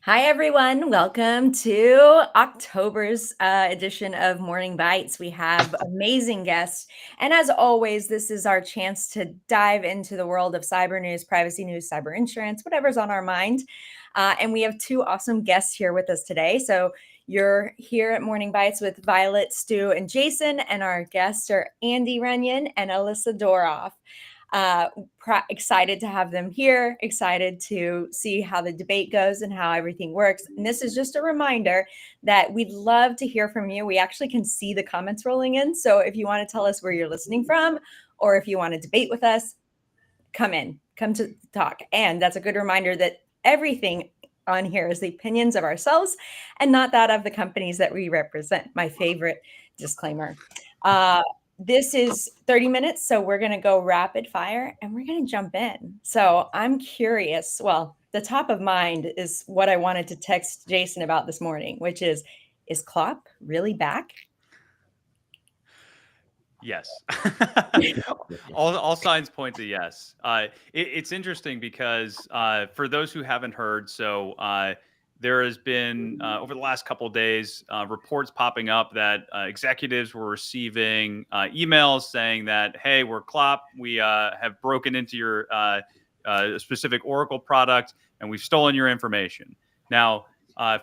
Hi, everyone. Welcome to October's edition of Morning Bytes. We have amazing guests. And as always, this is our chance to dive into the world of cyber news, privacy news, cyber insurance, whatever's on our mind. And we have two awesome guests here with us today. So you're here at Morning Bytes with Violet, Stu, and Jason. And our guests are Andy Runyon and Alyssa Doroff. Excited to have them here, excited to see how the debate goes and how everything works. And this is just a reminder that we'd love to hear from you. We actually can see the comments rolling in. So if you want to tell us where you're listening from, or if you want to debate with us, come to talk. And that's a good reminder that everything on here is the opinions of ourselves and not that of the companies that we represent. My favorite disclaimer. This is 30 minutes, so we're going to go rapid fire and we're going to jump in. So I'm curious. Well, the top of mind is what I wanted to text Jason about this morning, which is Klopp really back? Yes. all signs point to yes. It's interesting because for those who haven't heard, there has been over the last couple of days reports popping up that executives were receiving emails saying that, hey, we're Klopp. We have broken into your specific Oracle product and we've stolen your information. Now,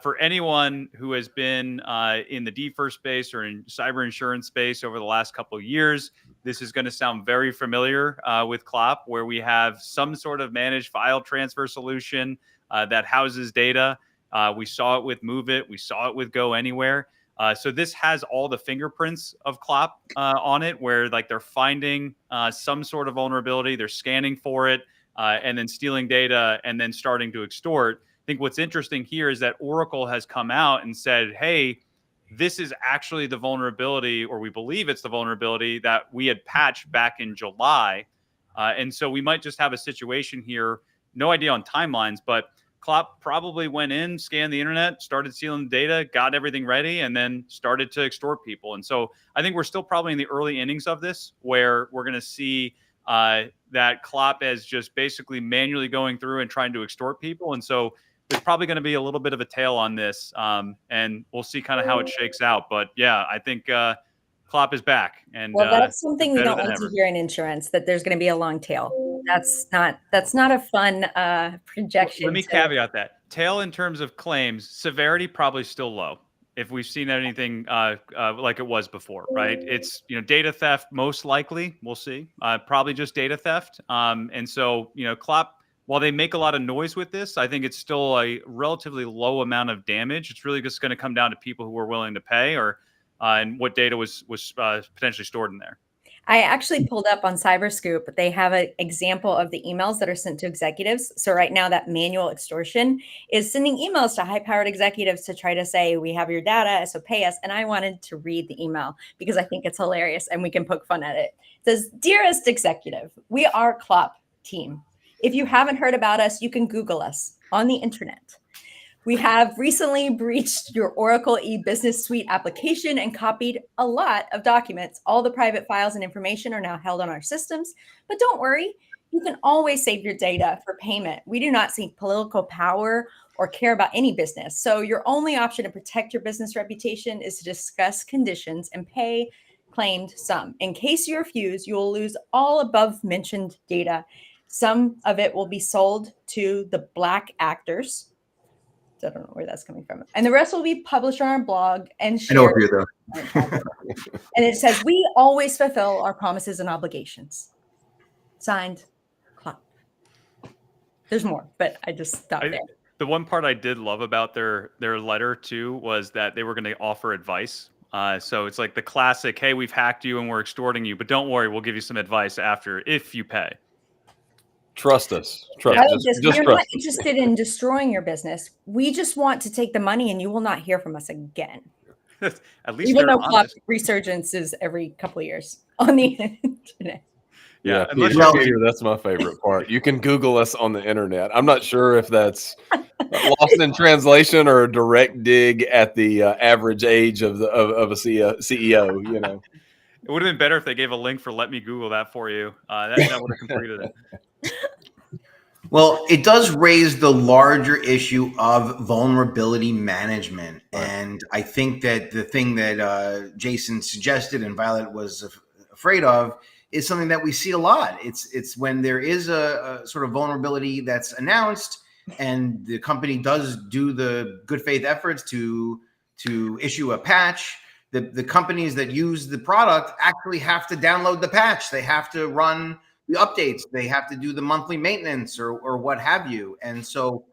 for anyone who has been in the DFIR space or in cyber insurance space over the last couple of years, this is going to sound very familiar with Klopp, where we have some sort of managed file transfer solution that houses data. We saw it with Move It. We saw it with Go Anywhere. So this has all the fingerprints of Klopp on it, where like they're finding some sort of vulnerability, they're scanning for it, and then stealing data and then starting to extort. I think what's interesting here is that Oracle has come out and said, hey, this is actually the vulnerability, or we believe it's the vulnerability that we had patched back in July. And so we might just have a situation here, no idea on timelines, but Klopp probably went in, scanned the internet, started stealing data, got everything ready, and then started to extort people. And so I think we're still probably in the early innings of this, where we're going to see that Klopp is just basically manually going through and trying to extort people. And so there's probably going to be a little bit of a tail on this, and we'll see kind of how it shakes out. But yeah, I think Klopp is back, and well, that's something we don't like to hear in insurance, that there's going to be a long tail. That's not a fun projection. Let me caveat that. Tail in terms of claims, severity probably still low if we've seen anything like it was before, right? It's, data theft most likely, we'll see, probably just data theft. And so, Klopp, while they make a lot of noise with this, I think it's still a relatively low amount of damage. It's really just going to come down to people who are willing to pay, or and what data was potentially stored in there. I actually pulled up on Cyberscoop. They have an example of the emails that are sent to executives. So right now, that manual extortion is sending emails to high-powered executives to try to say, we have your data, so pay us. And I wanted to read the email because I think it's hilarious and we can poke fun at it. It says, dearest executive, we are Klopp team. If you haven't heard about us, you can Google us on the internet. We have recently breached your Oracle e-business suite application and copied a lot of documents. All the private files and information are now held on our systems, but don't worry, you can always save your data for payment. We do not seek political power or care about any business. So your only option to protect your business reputation is to discuss conditions and pay claimed sum. In case you refuse, you will lose all above mentioned data. Some of it will be sold to the black actors. I don't know where that's coming from. And the rest will be published on our blog and shared. And it says, we always fulfill our promises and obligations. Signed, Klopp. There's more, but I just stopped there. The one part I did love about their letter, too, was that they were going to offer advice. So it's like the classic, hey, we've hacked you and we're extorting you, but don't worry, we'll give you some advice after if you pay. Trust us. We're not interested in destroying your business. We just want to take the money and you will not hear from us again. At least even though Klopp resurgence is every couple of years on the internet. Yeah, Peter, that's my favorite part. You can Google us on the internet. I'm not sure if that's lost in translation or a direct dig at the average age of a CEO. It would have been better if they gave a link for "Let me Google that for you." That would have completed it. Well, it does raise the larger issue of vulnerability management. Right. And I think that the thing that Jason suggested and Violet was afraid of is something that we see a lot. It's when there is a sort of vulnerability that's announced and the company does do the good faith efforts to issue a patch. The companies that use the product actually have to download the patch. They have to run the updates, they have to do the monthly maintenance or what have you. And so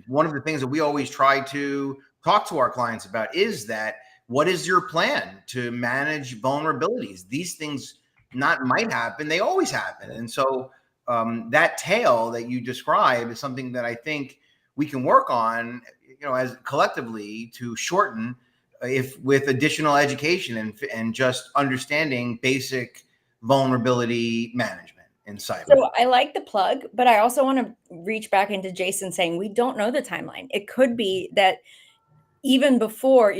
one of the things that we always try to talk to our clients about is that what is your plan to manage vulnerabilities? These things might happen, they always happen. And so that tail that you describe is something that I think we can work on, as collectively to shorten, if with additional education and just understanding basic vulnerability management in cyber. So I like the plug, but I also want to reach back into Jason saying we don't know the timeline. It could be that even before,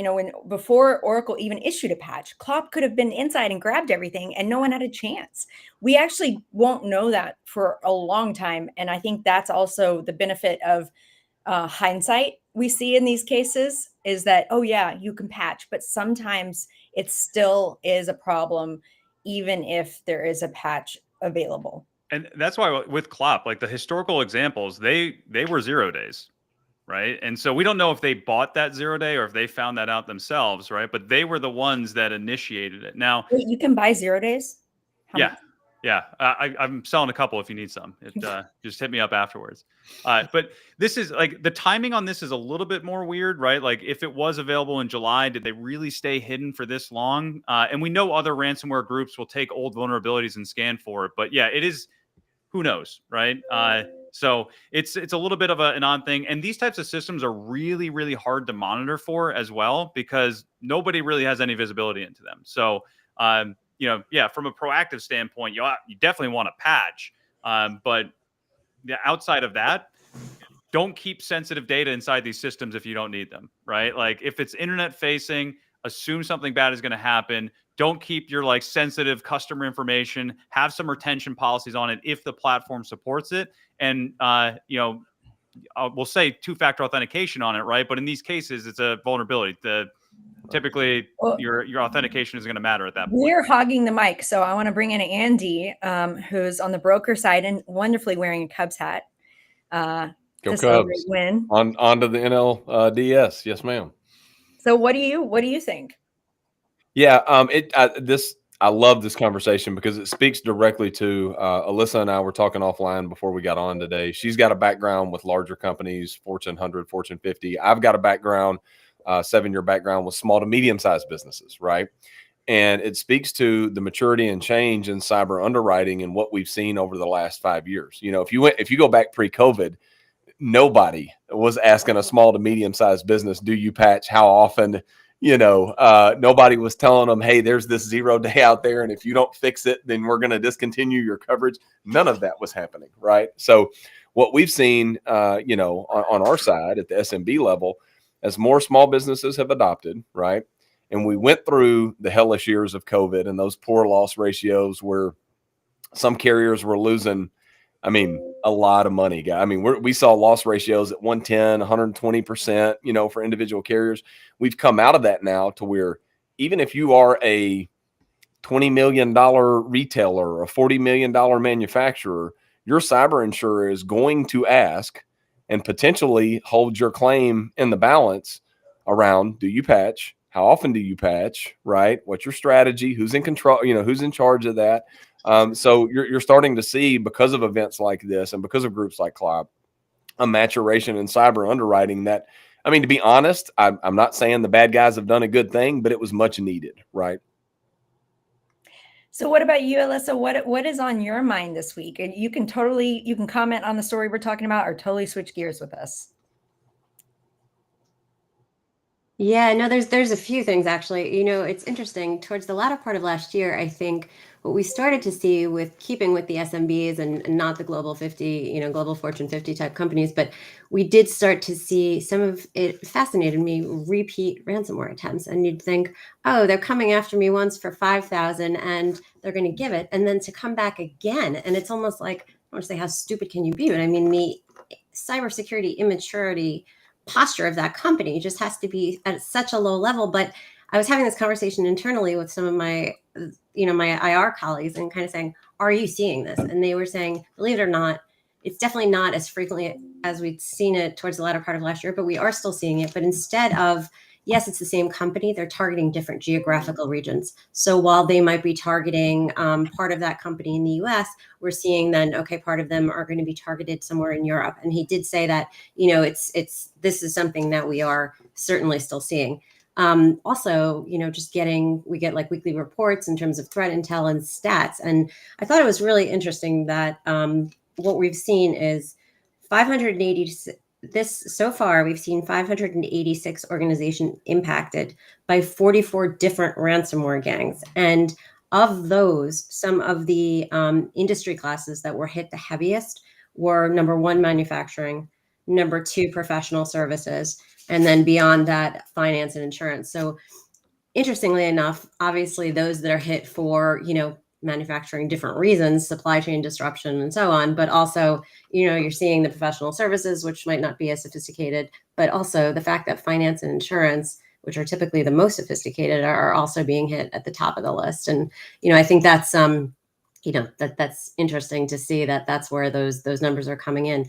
before Oracle even issued a patch, Klopp could have been inside and grabbed everything and no one had a chance. We actually won't know that for a long time. And I think that's also the benefit of hindsight we see in these cases is that, oh yeah, you can patch, but sometimes it still is a problem, even if there is a patch available. And that's why with Klopp, like the historical examples, they were 0 days, right? And so we don't know if they bought that 0 day or if they found that out themselves, right? But they were the ones that initiated it. Now, wait, you can buy 0 days? How yeah. much? Yeah, I'm selling a couple if you need some. Just hit me up afterwards. But this is like the timing on this is a little bit more weird, right? Like if it was available in July, did they really stay hidden for this long? And we know other ransomware groups will take old vulnerabilities and scan for it. But yeah, it is. Who knows, right? So it's a little bit of an odd thing. And these types of systems are really, really hard to monitor for as well because nobody really has any visibility into them. So from a proactive standpoint, you definitely want to patch. But outside of that, don't keep sensitive data inside these systems if you don't need them, right? Like if it's internet facing, assume something bad is going to happen. Don't keep your sensitive customer information. Have some retention policies on it if the platform supports it. And we'll say two-factor authentication on it, right? But in these cases, it's a vulnerability. Typically, your authentication is going to matter at that point. We're hogging the mic, so I want to bring in Andy, who's on the broker side and wonderfully wearing a Cubs hat to celebrate win. On to the NLDS, yes, ma'am. So what do you think? Yeah, I love this conversation because it speaks directly to Alyssa and I were talking offline before we got on today. She's got a background with larger companies, Fortune 100, Fortune 50. I've got a background, 7-year background with small to medium-sized businesses, right? And it speaks to the maturity and change in cyber underwriting and what we've seen over the last 5 years. If you go back pre-COVID, nobody was asking a small to medium-sized business, do you patch? How often? Nobody was telling them, hey, there's this 0 day out there, and if you don't fix it, then we're going to discontinue your coverage. None of that was happening, right? So what we've seen, on our side at the SMB level, as more small businesses have adopted, right, and we went through the hellish years of COVID and those poor loss ratios where some carriers were losing, a lot of money, guy. We saw loss ratios at 110, 120%, for individual carriers. We've come out of that now to where even if you are a $20 million retailer or a $40 million manufacturer, your cyber insurer is going to ask and potentially hold your claim in the balance around, do you patch? How often do you patch, right? What's your strategy? Who's in control? Who's in charge of that? So you're starting to see, because of events like this and because of groups like Klopp, a maturation in cyber underwriting that, to be honest, I'm not saying the bad guys have done a good thing, but it was much needed, right? So what about you, Alyssa? What is on your mind this week? And you can comment on the story we're talking about or totally switch gears with us. Yeah, no, there's a few things actually. It's interesting. Towards the latter part of last year, I think what we started to see with keeping with the SMBs and not the global 50, global Fortune 50 type companies, but we did start to see some of it fascinated me, repeat ransomware attempts. And you'd think, oh, they're coming after me once for 5,000 and they're going to give it. And then to come back again. And it's almost like, I don't want to say how stupid can you be, but the cybersecurity immaturity posture of that company just has to be at such a low level. But I was having this conversation internally with some of my, my IR colleagues and kind of saying, are you seeing this? And they were saying, believe it or not, it's definitely not as frequently as we'd seen it towards the latter part of last year, but we are still seeing it. But instead of, yes, it's the same company, they're targeting different geographical regions. So while they might be targeting part of that company in the US, we're seeing then, okay, part of them are going to be targeted somewhere in Europe. And he did say that, this is something that we are certainly still seeing. Also, we get like weekly reports in terms of threat intel and stats. And I thought it was really interesting that what we've seen is 580. So far, we've seen 586 organizations impacted by 44 different ransomware gangs. And of those, some of the industry classes that were hit the heaviest were number 1, manufacturing, number 2, professional services, and then beyond that, finance and insurance. So interestingly enough, obviously those that are hit for, manufacturing different reasons, supply chain disruption and so on, but also, you're seeing the professional services, which might not be as sophisticated, but also the fact that finance and insurance, which are typically the most sophisticated, are also being hit at the top of the list. And, I think that's, that's interesting to see that that's where those numbers are coming in.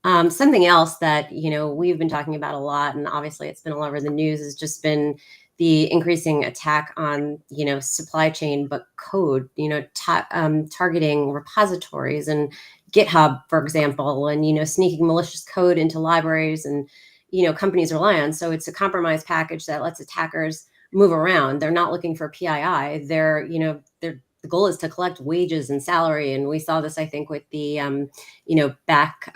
Something else that, we've been talking about a lot, and obviously it's been all over the news, has just been the increasing attack on, supply chain, but code, targeting repositories and GitHub, for example, and, sneaking malicious code into libraries and, companies rely on. So it's a compromised package that lets attackers move around. They're not looking for PII. The goal is to collect wages and salary. And we saw this, I think, with the, back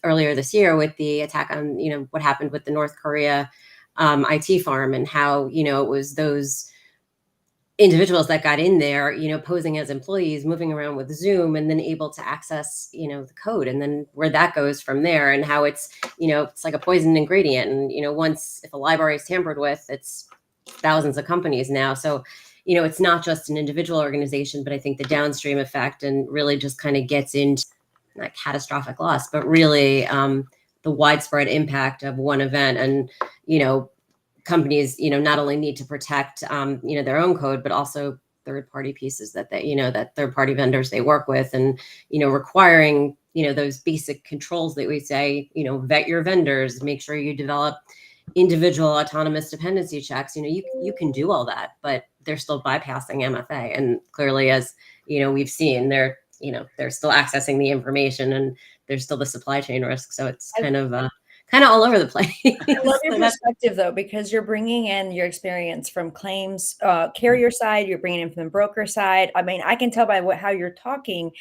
earlier this year with the attack on, what happened with the North Korea IT farm, and how, it was those individuals that got in there, posing as employees, moving around with Zoom, and then able to access, the code, and then where that goes from there, and how it's, it's like a poison ingredient. And, once, if a library is tampered with, it's thousands of companies now. So, it's not just an individual organization, but I think the downstream effect and really just kind of gets into not catastrophic loss, but really the widespread impact of one event. And, companies, not only need to protect, their own code, but also third-party pieces that they, that third-party vendors they work with, and, requiring, those basic controls that we say, vet your vendors, make sure you develop individual autonomous dependency checks. You can do all that, but they're still bypassing MFA. And clearly, as, we've seen, they're still accessing the information, and there's still the supply chain risk. So it's kind of all over the place. I love your perspective, though, because you're bringing in your experience from claims carrier side, you're bringing in from the broker side. I mean, I can tell by how you're talking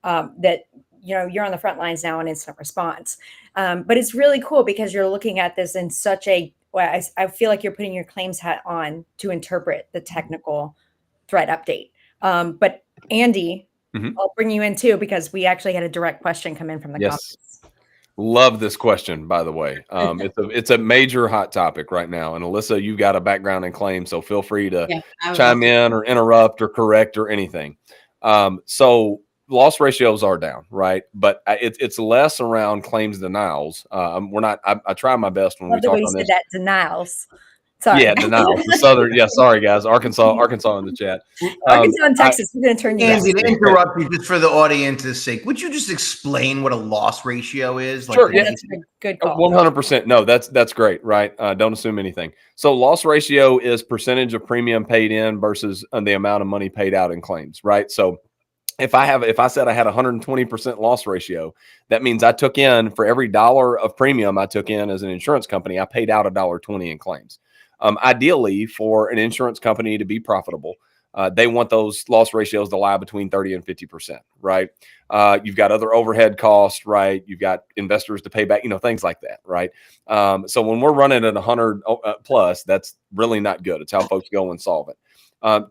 that, you're on the front lines now in instant response. But it's really cool because you're looking at this in such a way. I feel like you're putting your claims hat on to interpret the technical threat update. But Andy, I'll bring you in too, because we actually had a direct question come in from the comments. Love this question, by the way. It's a major hot topic right now. And Alyssa, you've got a background in claims, so feel free to chime in or interrupt or correct or anything. So loss ratios are down, right? But it's less around claims denials. I try my best when we talk on this. That denials. Sorry. Yeah, denials. The southern. Yeah, sorry guys. Arkansas in the chat. Arkansas and Texas. We're going to turn you. Andy, to interrupt you, just for the audience's sake, would you just explain what a loss ratio is? Sure. Yeah, that's a good call. 100%. No, that's great. Right. Don't assume anything. So loss ratio is percentage of premium paid in versus the amount of money paid out in claims. Right. So if I said I had 120% loss ratio, that means I took in, for every dollar of premium I took in as an insurance company, I paid out $1.20 in claims. Ideally, for an insurance company to be profitable, they want those loss ratios to lie between 30 and 50%, right? You've got other overhead costs, right? You've got investors to pay back, things like that, right? So when we're running at 100 plus, that's really not good. It's how folks go and solve it.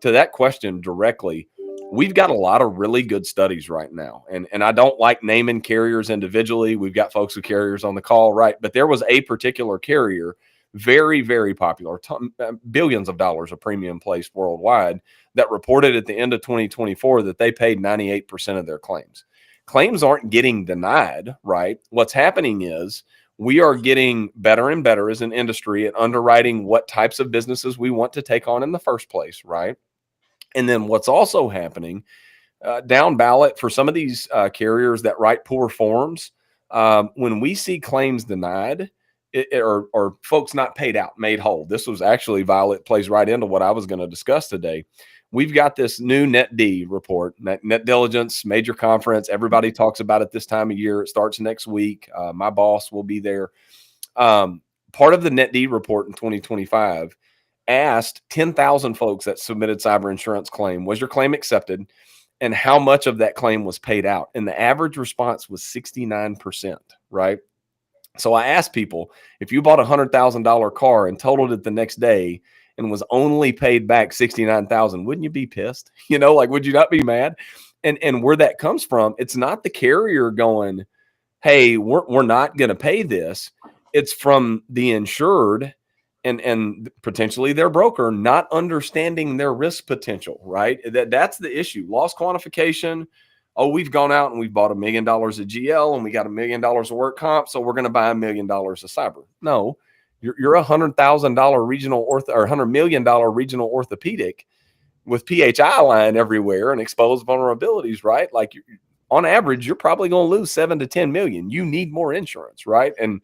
To that question directly, we've got a lot of really good studies right now. And I don't like naming carriers individually. We've got folks with carriers on the call, right? But there was a particular carrier, very, very popular, billions of dollars of premium placed worldwide, that reported at the end of 2024 that they paid 98% of their claims. claims aren't getting denied, right? What's happening is we are getting better and better as an industry at underwriting what types of businesses we want to take on in the first place, right? And then what's also happening down ballot for some of these carriers that write poor forms, when we see claims denied or folks not paid out, made whole. This was actually, Violet, plays right into what I was going to discuss today. We've got this new Net D report, Net Diligence, major conference. Everybody talks about it this time of year. It starts next week. My boss will be there. Part of the Net D report in 2025 asked 10,000 folks that submitted cyber insurance claim, was your claim accepted? And how much of that claim was paid out? And the average response was 69%, right? So I asked people, if you bought a $100,000 car and totaled it the next day and was only paid back 69,000, wouldn't you be pissed? Like, would you not be mad? And where that comes from, it's not the carrier going, hey, we're not going to pay this. It's from the insured and potentially their broker not understanding their risk potential, right? That's the issue. Loss quantification. Oh, we've gone out and we've bought $1 million of GL and we got $1 million of work comp, so we're going to buy $1 million of cyber. No, you're $100,000 regional or $100 million regional orthopedic with PHI line everywhere and exposed vulnerabilities, right? Like, on average, you're probably going to lose 7 to 10 million. You need more insurance, right? And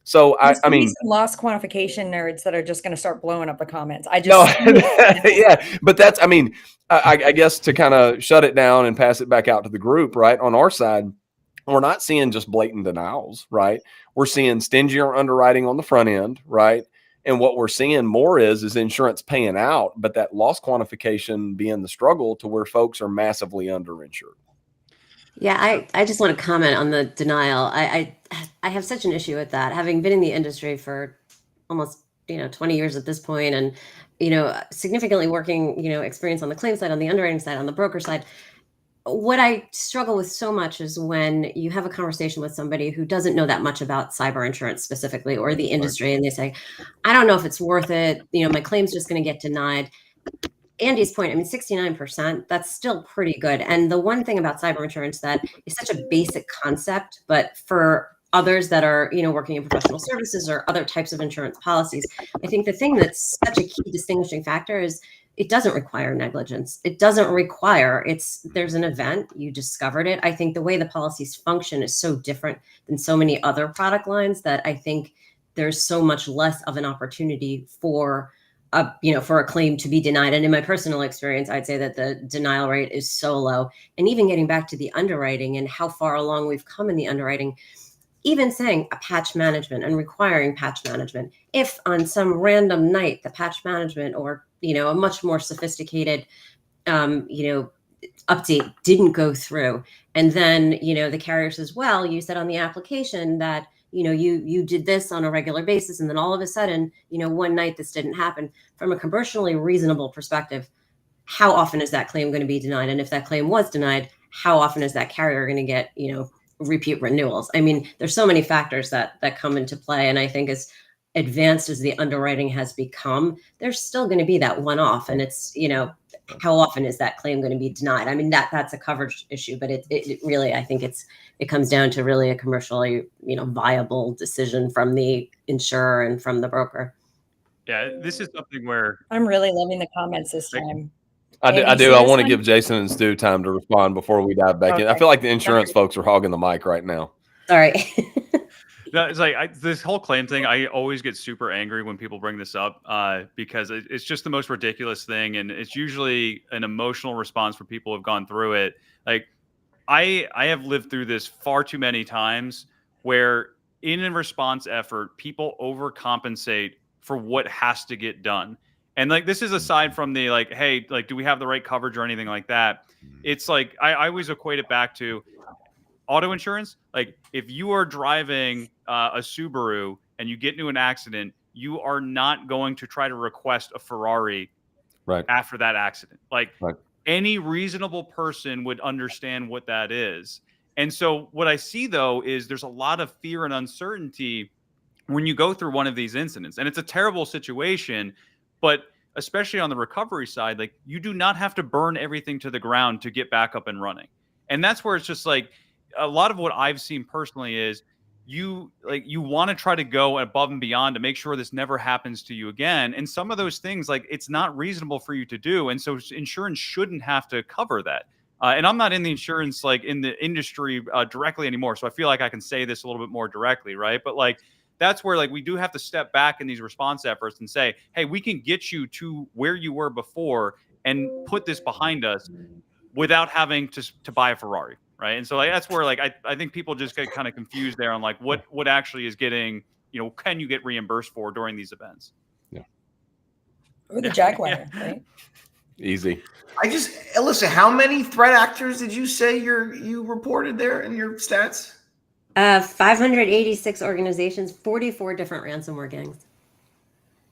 so I mean, some loss quantification nerds that are just going to start blowing up the comments. Yeah, but that's, I guess to kind of shut it down and pass it back out to the group, right? On our side, we're not seeing just blatant denials, right? We're seeing stingier underwriting on the front end, right? And what we're seeing more is insurance paying out, but that loss quantification being the struggle to where folks are massively underinsured. Yeah, I just want to comment on the denial. I have such an issue with that, having been in the industry for almost 20 years at this point, and significantly working experience on the claim side, on the underwriting side, on the broker side. What I struggle with so much is when you have a conversation with somebody who doesn't know that much about cyber insurance specifically or the industry, and they say, I don't know if it's worth it. My claim's just going to get denied. Andy's point, 69%, that's still pretty good. And the one thing about cyber insurance that is such a basic concept, but for others that are, working in professional services or other types of insurance policies, I think the thing that's such a key distinguishing factor is it doesn't require negligence. It doesn't require, there's an event, you discovered it. I think the way the policies function is so different than so many other product lines that I think there's so much less of an opportunity for a claim to be denied. And in my personal experience, I'd say that the denial rate is so low. And even getting back to the underwriting and how far along we've come in the underwriting, even saying a patch management and requiring patch management, if on some random night the patch management or a much more sophisticated update didn't go through, and then the carrier says, well, you said on the application that you did this on a regular basis, and then all of a sudden one night this didn't happen. From a commercially reasonable perspective, how often is that claim going to be denied? And if that claim was denied, how often is that carrier going to get repeat renewals? There's so many factors that come into play, and I think as advanced as the underwriting has become, there's still going to be that one-off, and it's how often is that claim going to be denied? That's a coverage issue, but it really, I think it comes down to really a commercially viable decision from the insurer and from the broker. Yeah, this is something where I'm really loving the comments this time. I do. I want to give Jason and Stu time to respond before we dive back in. I feel like the insurance folks are hogging the mic right now. Sorry. No, it's like this whole claim thing. I always get super angry when people bring this up because it's just the most ridiculous thing, and it's usually an emotional response for people who have gone through it. Like I have lived through this far too many times where in a response effort, people overcompensate for what has to get done. And like this is aside from the like, hey, like, do we have the right coverage or anything like that? It's like I always equate it back to auto insurance. Like if you are driving a Subaru and you get into an accident, you are not going to try to request a Ferrari after that accident. Like any reasonable person would understand what that is. And so what I see though is there's a lot of fear and uncertainty when you go through one of these incidents, and it's a terrible situation, but especially on the recovery side, like you do not have to burn everything to the ground to get back up and running. And that's where it's just like, a lot of what I've seen personally is you want to try to go above and beyond to make sure this never happens to you again. And some of those things, like, it's not reasonable for you to do. And so insurance shouldn't have to cover that. And I'm not in the insurance, like, in the industry directly anymore. So I feel like I can say this a little bit more directly. Right. But like, that's where, like, we do have to step back in these response efforts and say, hey, we can get you to where you were before and put this behind us without having to buy a Ferrari. Right. And so, like, that's where, like, I think people just get kind of confused there on, like, what actually is getting, can you get reimbursed for during these events? Yeah. Or the Jaguar, right? Easy. Alyssa, how many threat actors did you say you reported there in your stats? 586 organizations, 44 different ransomware gangs.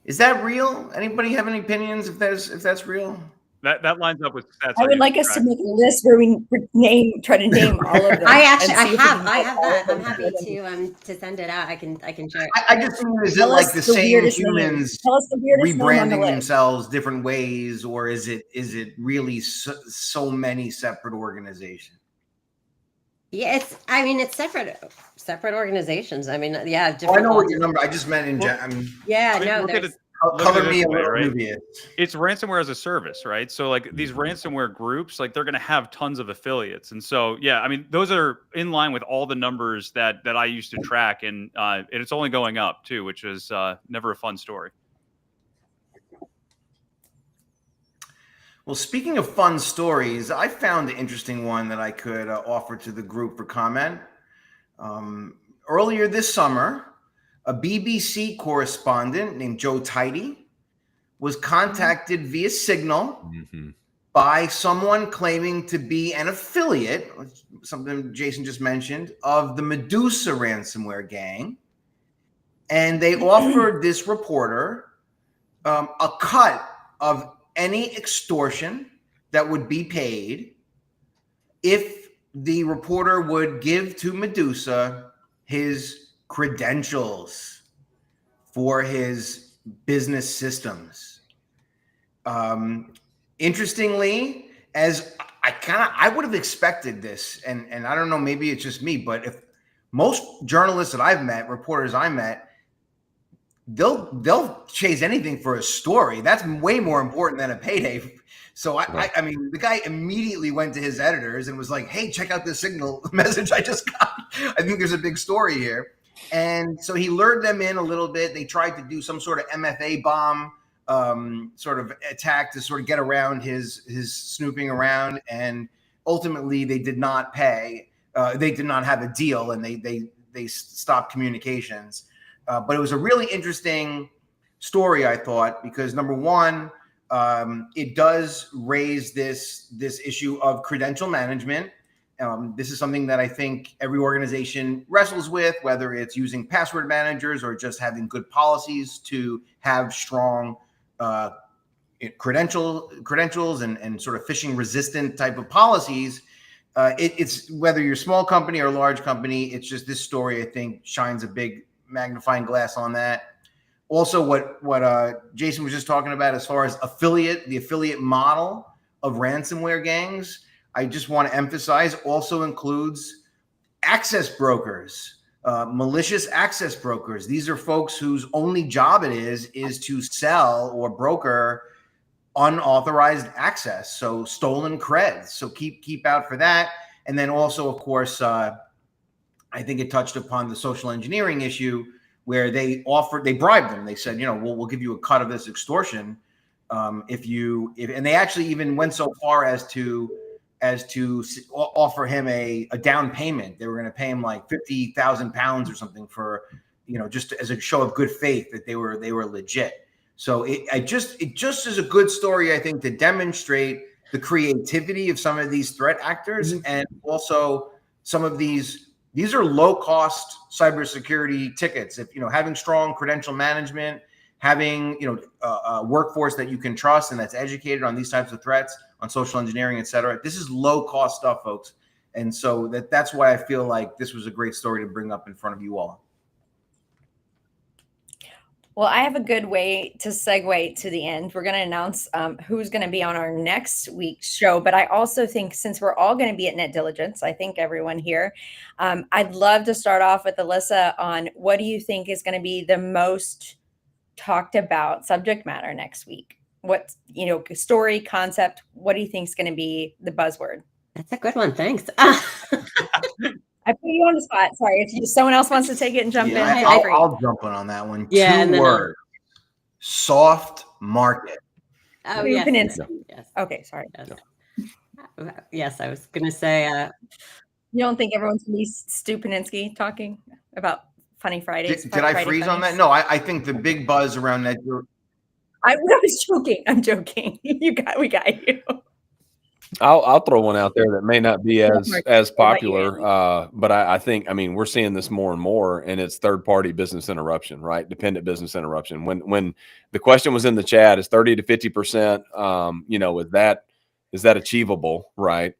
Is that real? Anybody have any opinions if that's real? That lines up with stats. I would like us to make a list where we try to name all of them. I have that. I'm happy to send it out. I can share. I just think, is it like the same humans rebranding themselves different ways, or is it really so many separate organizations? Yeah, it's separate organizations. I mean, yeah. I know what your number. I just meant in general. Color me a little dubious. It's ransomware as a service, right? So, like, these ransomware groups, like, they're going to have tons of affiliates, and so, yeah, I mean, those are in line with all the numbers that I used to track, and it's only going up too, which is never a fun story. Well, speaking of fun stories, I found an interesting one that I could offer to the group for comment. Earlier this summer, a BBC correspondent named Joe Tidy was contacted via Signal by someone claiming to be an affiliate, something Jason just mentioned, of the Medusa ransomware gang. And they offered this reporter a cut of any extortion that would be paid if the reporter would give to Medusa his credentials for his business systems. Interestingly, as I would have expected this, and I don't know, maybe it's just me, but if most journalists that I've met, reporters I met, they'll chase anything for a story. That's way more important than a payday. So I mean, the guy immediately went to his editors and was like, "Hey, check out this Signal message I just got. I think there's a big story here." And so he lured them in a little bit. They tried to do some sort of MFA bomb sort of attack to sort of get around his snooping around. And ultimately, they did not pay. They did not have a deal, and they stopped communications. But it was a really interesting story, I thought, because number one, it does raise this issue of credential management. This is something that I think every organization wrestles with, whether it's using password managers or just having good policies to have strong credentials and sort of phishing resistant type of policies. It's whether you're a small company or a large company, it's just this story, I think, shines a big magnifying glass on that. Also, what Jason was just talking about as far as the affiliate model of ransomware gangs, I just want to emphasize, also includes access brokers, malicious access brokers. These are folks whose only job it is to sell or broker unauthorized access, so stolen creds. So keep out for that. And then also, of course, I think it touched upon the social engineering issue where they bribed them. They said, we'll give you a cut of this extortion and they actually even went so far as to offer him a down payment. They were going to pay him like £50,000 or something for, just as a show of good faith that they were legit. So it just is a good story, I think, to demonstrate the creativity of some of these threat actors, and also some of these are low cost cybersecurity tickets. If having strong credential management, having a workforce that you can trust and that's educated on these types of threats, on social engineering, et cetera. This is low cost stuff, folks. And so that's why I feel like this was a great story to bring up in front of you all. Well, I have a good way to segue to the end. We're going to announce who's going to be on our next week's show. But I also think since we're all going to be at Net Diligence, I think everyone here, I'd love to start off with Alyssa on what do you think is going to be the most talked about subject matter next week? What, story, concept, what do you think is going to be the buzzword? That's a good one. Thanks. I put you on the spot. Sorry. If someone else wants to take it and jump in, feel free. I'll jump in on that one. Yeah, Two words. Soft market. Oh, yes. Yes. Okay, sorry. Yes, I was going to say. You don't think everyone's going to be Stu Paninsky talking about Funny Fridays? Did I freeze on that? No, I think the big buzz around that. I was joking. I'm joking. We got you. I'll throw one out there that may not be as popular, but I think, we're seeing this more and more, and it's third-party business interruption, right? Dependent business interruption. When the question was in the chat, is 30 to 50%, is that achievable, right?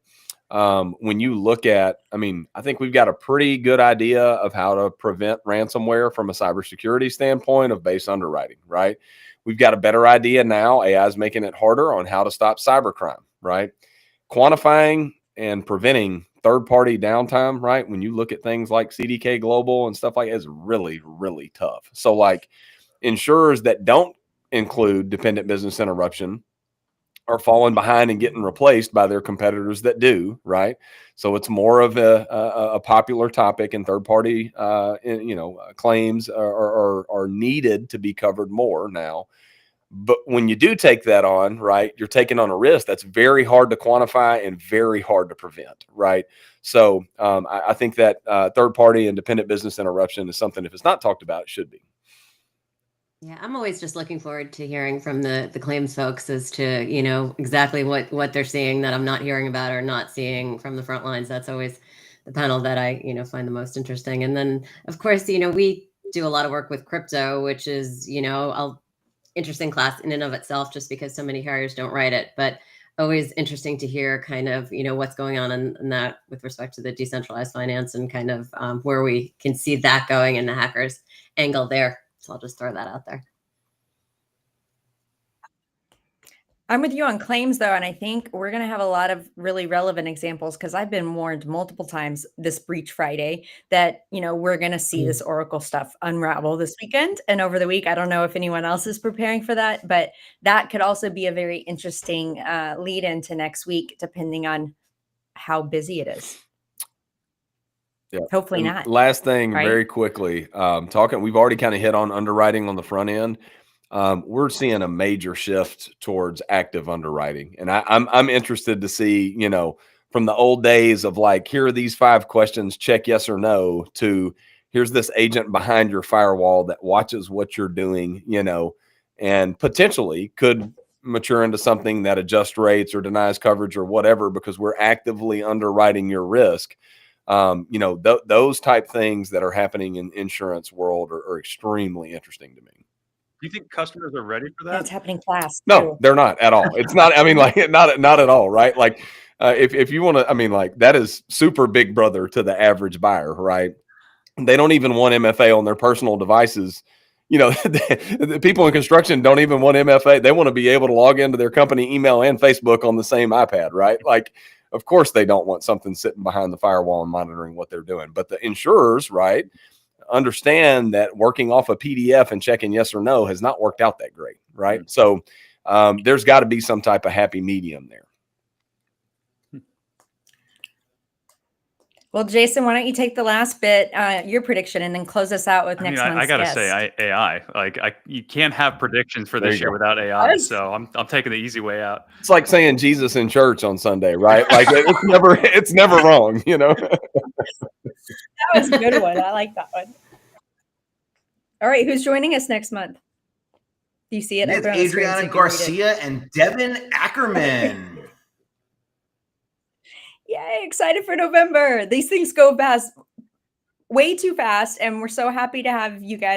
When you look at, I think we've got a pretty good idea of how to prevent ransomware from a cybersecurity standpoint of base underwriting, right? We've got a better idea now. AI is making it harder on how to stop cybercrime, right? Quantifying and preventing third-party downtime, right? When you look at things like CDK Global and stuff like that, it's really, really tough. So like insurers that don't include dependent business interruption are falling behind and getting replaced by their competitors that do, right? So it's more of a popular topic, and third-party, claims are needed to be covered more now. But when you do take that on, right, you're taking on a risk that's very hard to quantify and very hard to prevent, right? So I think that third-party independent business interruption is something, if it's not talked about, it should be. Yeah, I'm always just looking forward to hearing from the claims folks as to, exactly what they're seeing that I'm not hearing about or not seeing from the front lines. That's always the panel that I, find the most interesting. And then, of course, we do a lot of work with crypto, which is, interesting class in and of itself, just because so many carriers don't write it, but always interesting to hear kind of, what's going on in that with respect to the decentralized finance and kind of where we can see that going and the hackers angle there. So I'll just throw that out there. I'm with you on claims, though, and I think we're going to have a lot of really relevant examples because I've been warned multiple times this Breach Friday that, we're going to see this Oracle stuff unravel this weekend and over the week. I don't know if anyone else is preparing for that, but that could also be a very interesting lead into next week, depending on how busy it is. Yeah. Hopefully and not. Last thing, right? Very quickly, we've already kind of hit on underwriting on the front end. We're seeing a major shift towards active underwriting, and I'm interested to see, from the old days of like, here are these 5 questions, check yes or no, to here's this agent behind your firewall that watches what you're doing, and potentially could mature into something that adjusts rates or denies coverage or whatever, because we're actively underwriting your risk. Those type things that are happening in insurance world are extremely interesting to me. Do you think customers are ready for that? It's happening fast. No, too. they're not at all. It's not, not at all, right? Like, if you want to, that is super big brother to the average buyer, right? They don't even want MFA on their personal devices. The people in construction don't even want MFA. They want to be able to log into their company email and Facebook on the same iPad, right? Like, of course they don't want something sitting behind the firewall and monitoring what they're doing. But the insurers, right, understand that working off a PDF and checking yes or no has not worked out that great, right? So there's got to be some type of happy medium there. Well, Jason, why don't you take the last bit, your prediction, and then close us out with next month's I gotta guest. say, AI. Like, you can't have predictions for There this you year go. without AI. So I'm taking the easy way out. It's like saying Jesus in church on Sunday, right? Like it's never wrong, That was a good one. I like that one. All right, who's joining us next month? Do you see it? It's Adriana Garcia and Devin Ackerman. Yay, excited for November. These things go fast, way too fast, and we're so happy to have you guys